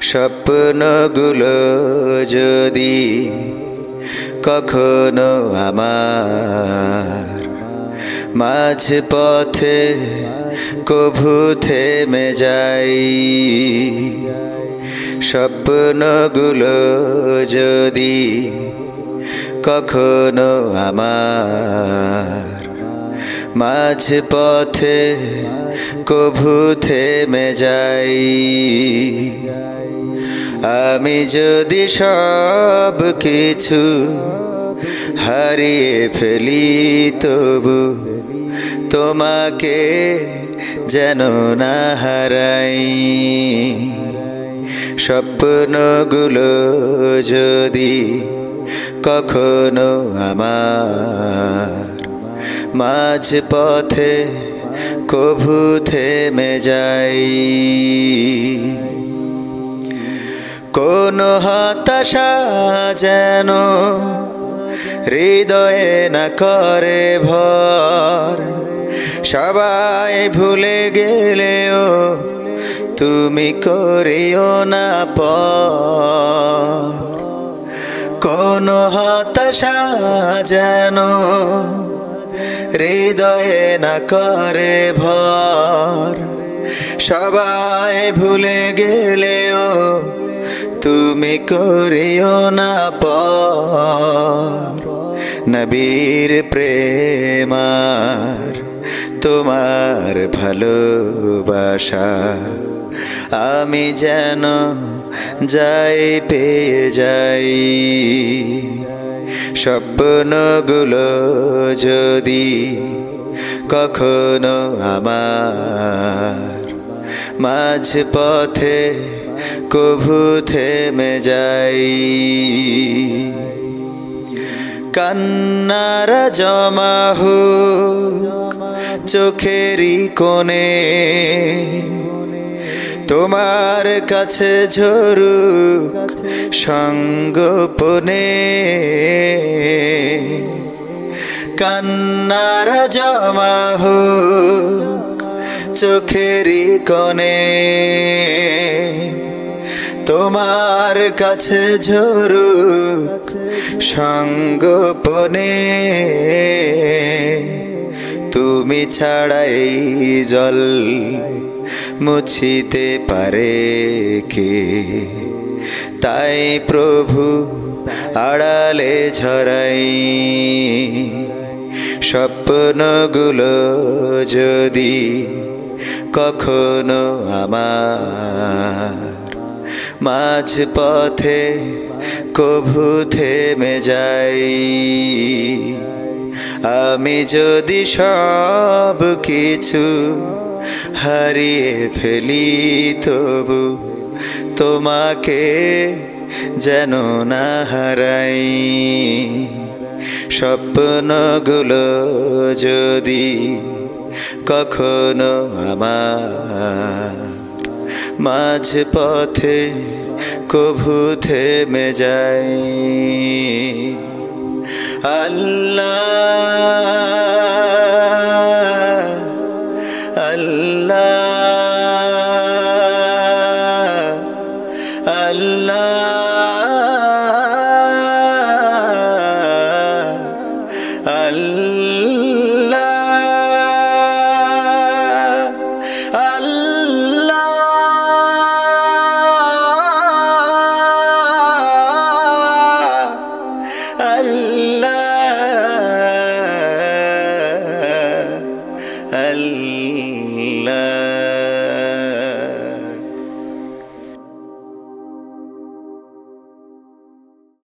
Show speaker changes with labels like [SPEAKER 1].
[SPEAKER 1] স্বপ্নগুলো যদি কখনো আমার মাঝ পথে কভু থেমে যাই, স্বপ্নগুলো যদি কখনো আমার মাঝ পথে কভু থেমে যাই, আমি যদি সব কিছু হারিয়ে ফেলি তবু তোমাকে যেন না হারাই, স্বপ্নগুলো যদি কখনো আমার মাঝ পথে কভু থেমে যাই, কোন হতাশা যেন হৃদয়ে না করে ভর, সবাই ভুলে গেলেও তুমি করিও না পর, কোন হতাশা যেন হৃদয়ে না করে ভর, সবাই ভুলে গেলেও তুমি করিও না পর, নবীর প্রেমার তোমার ভালোবাসা আমি যেন যাই পেয়ে যাই, স্বপ্নগুলো যদি কখনো আমার মাঝ পথে কভু থেমে যাই, কান্নার জমা হোক চোখেরই কোণে, তোমার কাছে ঝরুক সঙ্গোপনে, কান্নার জমা হোক চোখেরই কোণে, তোমার কাছে ঝরুক সঙ্গোপনে, তুমি ছাড়াই জল মুছিতে পারে কে, তাই প্রভু আড়ালে ঝরাই, স্বপ্নগুলো যদি কখনো আমার মাঝ পথে কভু থেমে যাই, আমি যদি সব কিছু হারিয়ে ফেলি তবু তোমাকে যেন না হারাই, স্বপ্নগুলো যদি কখনো আমার মাঝ পথে কভু থেমে যাই, আল্লাহ আল্লাহ আল্লাহ আল্লাহ আল্লাহ আল্লাহ।